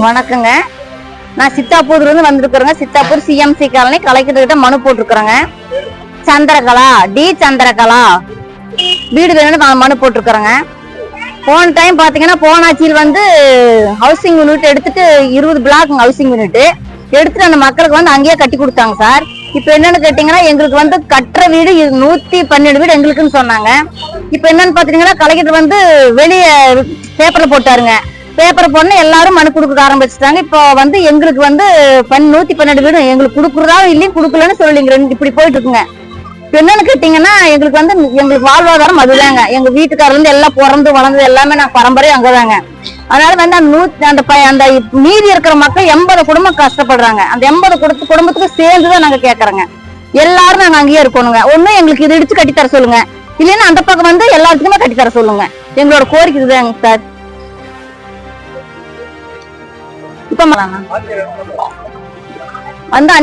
வணக்கங்க. நான் சித்தாப்பூர்ல இருந்து வந்திருக்கிறேங்க. சித்தாப்பூர் சிஎம்சி காலனி கலெக்டர் கிட்ட மனு போட்டிருக்கிறேங்க. சந்திரகலா டி சந்திரகலா வீடு வேணும்னு மனு போட்டிருக்கிறேங்க. போன டைம் பாத்தீங்கன்னா போனாச்சியில் வந்து ஹவுசிங் யூனிட் எடுத்துட்டு 20 பிளாக் ஹவுசிங் யூனிட் எடுத்துட்டு அந்த மக்களுக்கு வந்து அங்கேயே கட்டி கொடுத்தாங்க சார். இப்ப என்னன்னு கேட்டீங்கன்னா எங்களுக்கு வந்து கட்டுற வீடு 112 வீடு எங்களுக்குன்னு சொன்னாங்க. இப்ப என்னன்னு பாத்தீங்கன்னா கலெக்டர் வந்து வெளியே பேப்பர்ல போட்டாருங்க. பேப்பர் போன எல்லாரும் மனு கொடுக்க ஆரம்பிச்சுட்டாங்க. இப்போ வந்து எங்களுக்கு வந்து 112 வீடு எங்களுக்கு கொடுக்குறதா இல்லையும் கொடுக்கலன்னு சொல்லிங்க இப்படி போயிட்டு இருக்குங்க. என்னன்னு கேட்டீங்கன்னா எங்களுக்கு வாழ்வாதாரம் அதுதாங்க. எங்க வீட்டுக்காரர் இருந்து எல்லாம் பிறந்து வளர்ந்தது எல்லாமே நான் பரம்பரை அங்கதாங்க. அதனால வந்து அந்த மீதி இருக்கிற மக்கள் 80 குடும்பம் கஷ்டப்படுறாங்க. அந்த 80 குடும்பத்துக்கு சேர்ந்துதான் நாங்க கேக்குறோங்க. எல்லாரும் நாங்க அங்கேயே இருக்கணுங்க. ஒண்ணு எங்களுக்கு இது இடிச்சு கட்டித்தர சொல்லுங்க, இல்லைன்னா அந்த பக்கம் வந்து எல்லாத்துக்குமே கட்டித்தர சொல்லுங்க. எங்களோட கோரிக்கை இதுதாங்க சார். இப்ப வந்து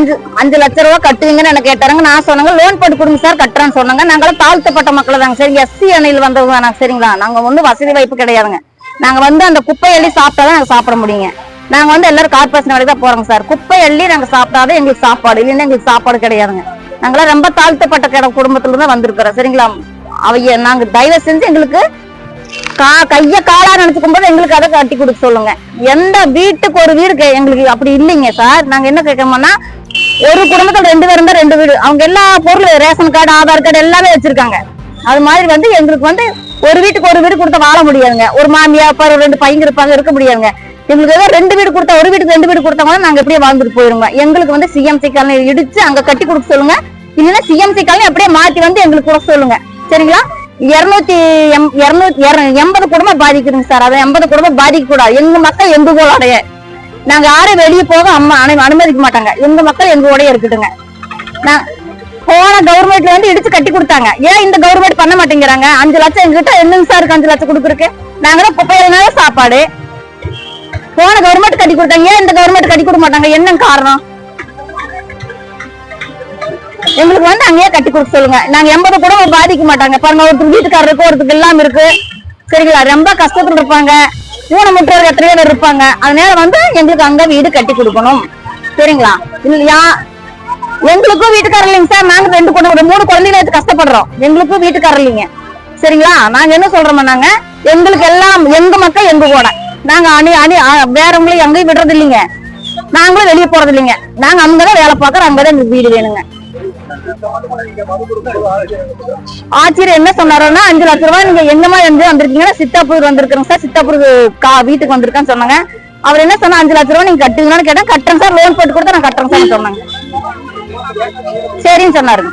5 லட்சம் ரூபாய் கட்டுவீங்கன்னு என்ன கேட்டாருங்க. நான் சொன்னாங்க லோன் போட்டு கொடுங்க சார் கட்டுறேன்னு சொன்னாங்க. நாங்களும் தாழ்த்தப்பட்ட மக்கள் தாங்க சரி, எஸ்சி அணையில் வந்தவங்க தானே சரிங்களா. நாங்க வந்து வசதி வாய்ப்பு கிடையாதுங்க. நாங்க வந்து அந்த குப்பை அள்ளி சாப்பிட்டாதான் நாங்க சாப்பிட முடியுங்க. நாங்க வந்து எல்லாரும் கார்பரேஷன் வேலைக்கு தான் போறோங்க சார். குப்பை அள்ளி நாங்க சாப்பிட்டாதான் எங்களுக்கு சாப்பாடு, இல்லைன்னா எங்களுக்கு சாப்பாடு கிடையாதுங்க. நாங்களாம் ரொம்ப தாழ்த்தப்பட்ட குடும்பத்துல தான் வந்திருக்கிறோம் சரிங்களா. நாங்க தயவு செஞ்சு எங்களுக்கு கைய காலா நினைச்சுக்கும் போது எங்களுக்கு அதை கட்டி கொடுக்க சொல்லுங்க. எந்த வீட்டுக்கு ஒரு வீடு எங்களுக்கு அப்படி இல்லைங்க சார். நாங்க என்ன கேட்கோம்னா ஒரு குடும்பத்துல 2 பேர் இருந்தா 2 வீடு, அவங்க எல்லா பொருளும் ரேஷன் கார்டு ஆதார் கார்டு எல்லாமே வச்சிருக்காங்க. அது மாதிரி வந்து எங்களுக்கு வந்து ஒரு வீட்டுக்கு ஒரு வீடு கொடுத்தா வாழ முடியாதுங்க. ஒரு மாமியா அப்பா 2 பையங்க இருப்பாங்க, இருக்க முடியாதுங்க. எங்களுக்கு ஏதோ 2 வீடு கொடுத்தா ஒரு வீட்டுக்கு 2 வீடு கொடுத்தாங்கன்னா நாங்க எப்படியே வாழ்ந்துட்டு போயிருங்க. எங்களுக்கு வந்து சிஎம்சி காலனி இடிச்சு அங்க கட்டி கொடுக்க சொல்லுங்க, இல்லைன்னா சிஎம்சி காலனி அப்படியே மாத்தி வந்து எங்களுக்கு கொடுக்க சொல்லுங்க சரிங்களா. 280 குடும்பம் பாதிக்குதுங்க சார். அதை 80 குடும்பம் பாதிக்க கூடாது. எங்க மக்கள் எங்க கூடய நாங்க யாரும் வெளியே போக அனுமதிக்க மாட்டாங்க. எங்க மக்கள் எங்க கூடயே இருக்கட்டுங்க. போன கவர்மெண்ட்ல வந்து இடிச்சு கட்டி கொடுத்தாங்க. ஏன் இந்த கவர்மெண்ட் பண்ண மாட்டேங்கிறாங்க? 5 லட்சம் எங்ககிட்ட என்னங்க சார் இருக்கு 5 லட்சம் கொடுக்குறக்கு? நாங்கதான் குப்பையினால சாப்பாடு. போன கவர்மெண்ட் கட்டி கொடுத்தாங்க, ஏன் இந்த கவர்மெண்ட் கட்டி கொடுக்க மாட்டாங்க? என்ன காரணம்? எங்களுக்கு வந்து அங்கேயே கட்டி கொடுக்க சொல்லுங்க. நாங்க 80 கூட பாதிக்க மாட்டாங்க பாருங்க. ஒருத்தர் வீட்டுக்காரர் இருக்கு, ஒருத்தருக்கு எல்லாம் இருக்கு சரிங்களா. ரொம்ப கஷ்டத்துல இருப்பாங்க, ஊனமுற்றோர் எத்தனை பேர் இருப்பாங்க. அதனால வந்து எங்களுக்கு அங்க வீடு கட்டி கொடுக்கணும் சரிங்களா. இல்லையா எங்களுக்கும் வீட்டுக்காரர் இல்லைங்க சார். நாங்க 3 குழந்தைங்க கஷ்டப்படுறோம். எங்களுக்கும் வீட்டுக்காரர் இல்லைங்க சரிங்களா. நாங்க என்ன சொல்றோம், நாங்க எங்களுக்கு எல்லாம் எங்க மக்கள் எங்க கூட நாங்க வேறவங்களையும் எங்கேயும் விடுறது இல்லைங்க. நாங்களும் வெளியே போறது இல்லைங்க. நாங்க அங்கதான் வேலை பார்க்கறோம், அங்கதான் எங்களுக்கு வீடு வேணுங்க. ஆட்சியர் என்ன சொன்னாருன்னா 5 லட்சம் ரூபாய் நீங்க எங்கமா இருந்து வந்திருக்கீங்கன்னா சித்தாப்பூர் வந்திருக்கேங்க சார், சித்தாப்பூர் வீட்டுக்கு வந்திருக்கேன்னு சொன்னாங்க. அவர் என்ன சொன்னா 5 லட்சம் ரூபாய் நீங்க கட்டுவீங்கன்னு கேட்டேன். கட்டுறேன் சார், லோன் போட்டு கொடுத்தா நான் கட்டுறேன் சார் சொன்னாங்க. சரின்னு சொன்னாருங்க.